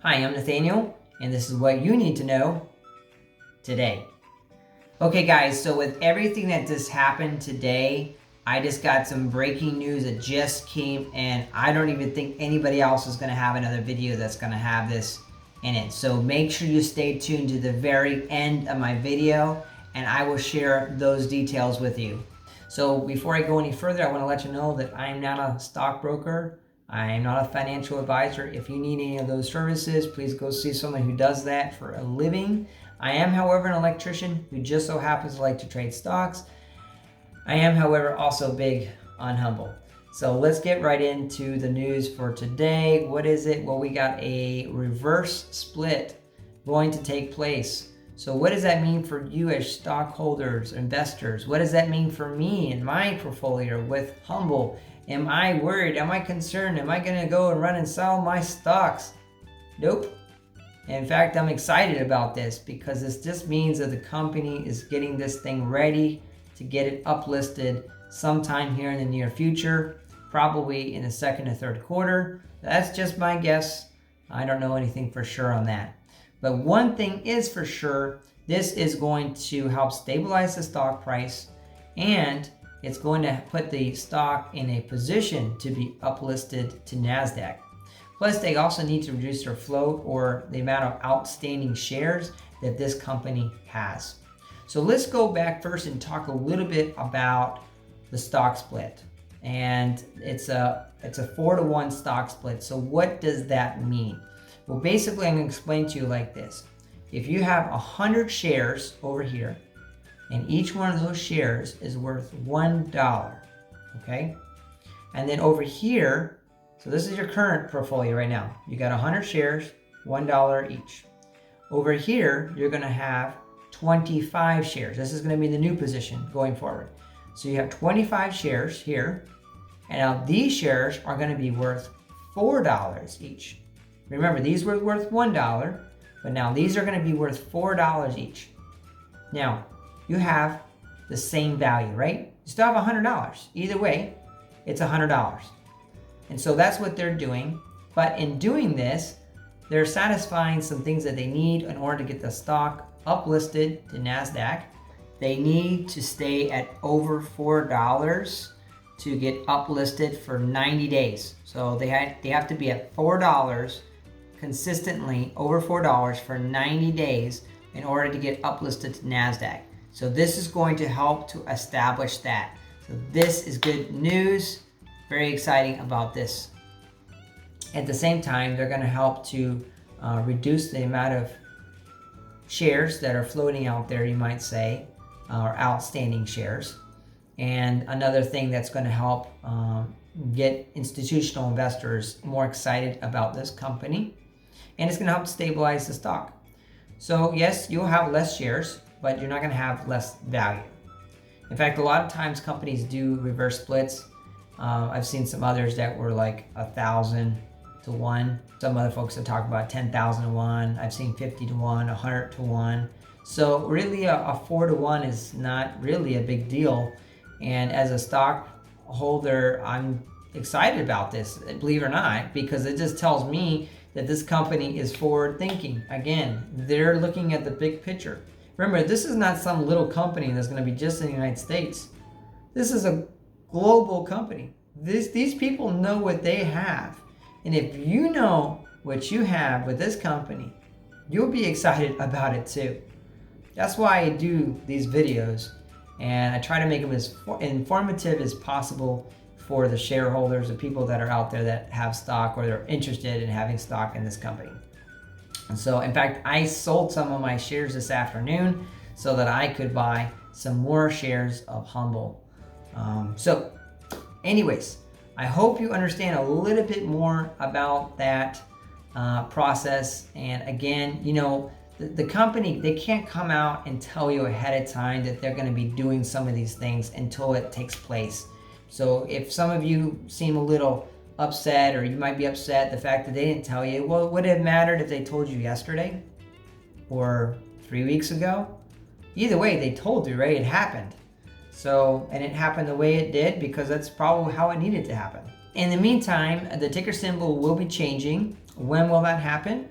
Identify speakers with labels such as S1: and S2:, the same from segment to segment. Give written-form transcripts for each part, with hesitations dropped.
S1: Hi, I'm Nathaniel, and this is what you need to know today. Okay, guys, so with everything that just happened today, I just got some breaking news that just came, and I don't even think anybody else is going to have another video that's going to have this in it. So make sure you stay tuned to the very end of my video, and I will share those details with you. So before I go any further, I want to let you know that I'm not a stockbroker. I am not a financial advisor. If you need any of those services, please go see someone who does that for a living. I am, however, an electrician who just so happens to like to trade stocks. I am, however, also big on HUMBL. So let's get right into the news for today. What is it? Well, we got a reverse split going to take place. So what does that mean for you as stockholders, investors? What does that mean for me and my portfolio with HUMBL? Am I worried? Am I concerned? Am I going to go and run and sell my stocks? Nope. In fact, I'm excited about this because this just means that the company is getting this thing ready to get it uplisted sometime here in the near future, probably in the second or third quarter. That's just my guess. I don't know anything for sure on that. But one thing is for sure, this is going to help stabilize the stock price, and it's going to put the stock in a position to be uplisted to NASDAQ. Plus, they also need to reduce their float, or the amount of outstanding shares that this company has. So let's go back first and talk a little bit about the stock split. And it's a 4-to-1 stock split. So what does that mean? Well, basically, I'm going to explain to you like this. If you have 100 shares over here, and each one of those shares is worth $1, okay? And then over here, so this is your current portfolio right now. You got 100 shares, $1 each. Over here, you're gonna have 25 shares. This is gonna be the new position going forward. So you have 25 shares here, and now these shares are gonna be worth $4 each. Remember, these were worth $1, but now these are gonna be worth $4 each. Now, you have the same value, right? You still have $100. Either way, it's $100. And so that's what they're doing. But in doing this, they're satisfying some things that they need in order to get the stock uplisted to NASDAQ. They need to stay at over $4 to get uplisted for 90 days. So they have to be at $4 consistently, over $4 for 90 days in order to get uplisted to NASDAQ. So this is going to help to establish that. So this is good news. Very exciting about this. At the same time, they're going to help to reduce the amount of shares that are floating out there, you might say, or outstanding shares. And another thing that's going to help get institutional investors more excited about this company. And it's going to help stabilize the stock. So yes, you'll have less shares, but you're not going to have less value. In fact, a lot of times companies do reverse splits. I've seen some others that were like 1,000 to 1. Some other folks that talk about 10,000 to 1. I've seen 50 to 1, 100 to 1. So really a 4 to 1 is not really a big deal. And as a stockholder, I'm excited about this, believe it or not, because it just tells me that this company is forward thinking. Again, they're looking at the big picture. Remember, this is not some little company that's going to be just in the United States. This is a global company. These people know what they have. And if you know what you have with this company, you'll be excited about it too. That's why I do these videos, and I try to make them as informative as possible for the shareholders, the people that are out there that have stock or they're interested in having stock in this company. And so, in fact, I sold some of my shares this afternoon so that I could buy some more shares of HUMBL. So anyways, I hope you understand a little bit more about that process. And again, you know, the company, they can't come out and tell you ahead of time that they're going to be doing some of these things until it takes place. So if some of you seem a little upset, or you might be upset the fact that they didn't tell you, well, would it have mattered if they told you yesterday or 3 weeks ago? Either way, they told you, right? It happened. So, and it happened the way it did because that's probably how it needed to happen. In the meantime, the ticker symbol will be changing. When will that happen?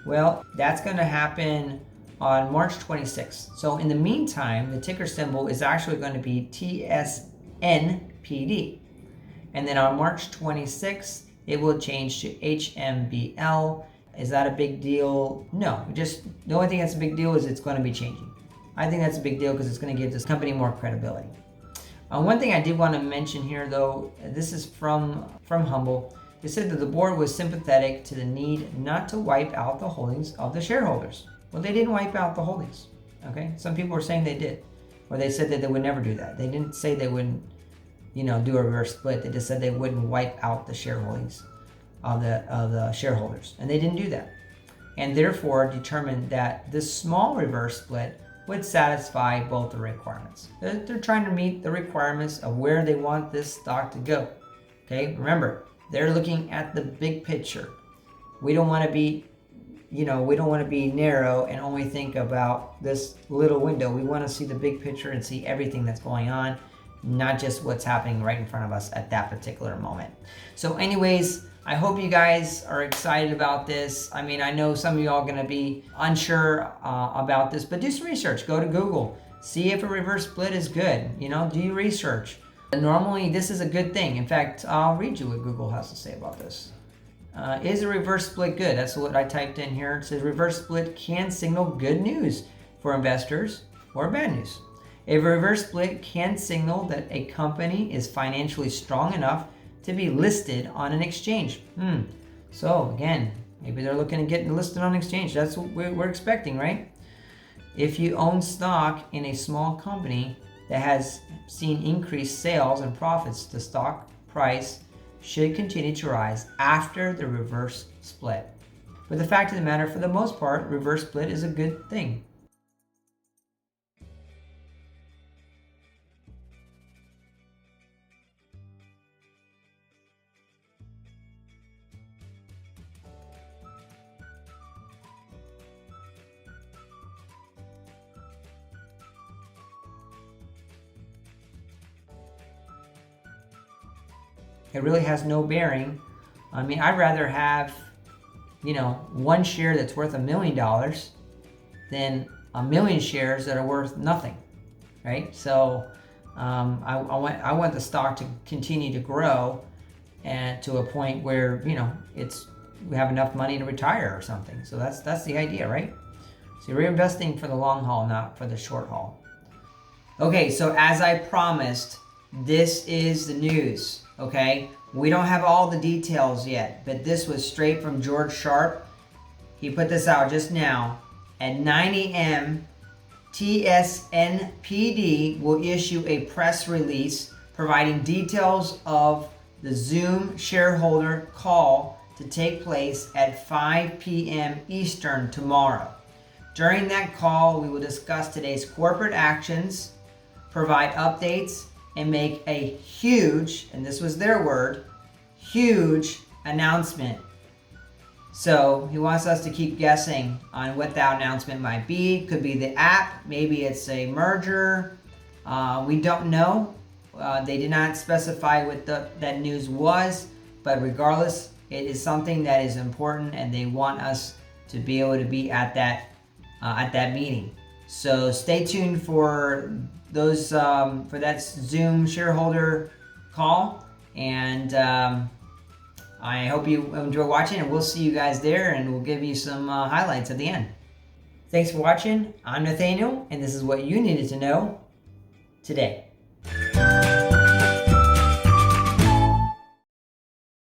S1: Well, that's going to happen on March 26th. So in the meantime, the ticker symbol is actually going to be TSNPD. And then on March 26th, it will change to HMBL. Is that a big deal? No, just the only thing that's a big deal is it's going to be changing. I think that's a big deal because it's going to give this company more credibility. One thing I did want to mention here, though, this is from HUMBL. It said that the board was sympathetic to the need not to wipe out the holdings of the shareholders. Well, they didn't wipe out the holdings. Okay, some people were saying they did, or they said that they would never do that. They didn't say they wouldn't, do a reverse split. They just said they wouldn't wipe out the shareholdings of the shareholders, and they didn't do that, and therefore determined that this small reverse split would satisfy both the requirements. They're trying to meet the requirements of where they want this stock to go. Okay, remember, they're looking at the big picture. We don't want to be, we don't want to be narrow and only think about this little window. We want to see the big picture and see everything that's going on, not just what's happening right in front of us at that particular moment. So anyways, I hope you guys are excited about this. I mean, I know some of y'all are going to be unsure about this, but do some research. Go to Google. See if a reverse split is good. Do your research. Normally, this is a good thing. In fact, I'll read you what Google has to say about this. Is a reverse split good? That's what I typed in here. It says reverse split can signal good news for investors or bad news. A reverse split can signal that a company is financially strong enough to be listed on an exchange. So again, maybe they're looking to get listed on an exchange. That's what we're expecting, right? If you own stock in a small company that has seen increased sales and profits, the stock price should continue to rise after the reverse split. But the fact of the matter, for the most part, reverse split is a good thing. It really has no bearing. I mean, I'd rather have, one share that's worth $1 million than 1 million shares that are worth nothing, right? So I want the stock to continue to grow and to a point where, we have enough money to retire or something. So that's the idea, right? So you're investing for the long haul, not for the short haul. Okay, so as I promised, this is the news. Okay, we don't have all the details yet, but this was straight from George Sharp. He put this out just now. At 9 a.m., TSNPD will issue a press release providing details of the Zoom shareholder call to take place at 5 p.m. Eastern tomorrow. During that call, we will discuss today's corporate actions, provide updates, and make a huge, and this was their word, huge announcement. So he wants us to keep guessing on what that announcement might be. Could be the app, maybe it's a merger. We don't know. They did not specify what that news was, but regardless, it is something that is important, and they want us to be able to be at that meeting. So stay tuned for those for that Zoom shareholder call, and I hope you enjoy watching, and we'll see you guys there, and we'll give you some highlights at the end. Thanks for watching. I'm Nathaniel, and this is what you needed to know today.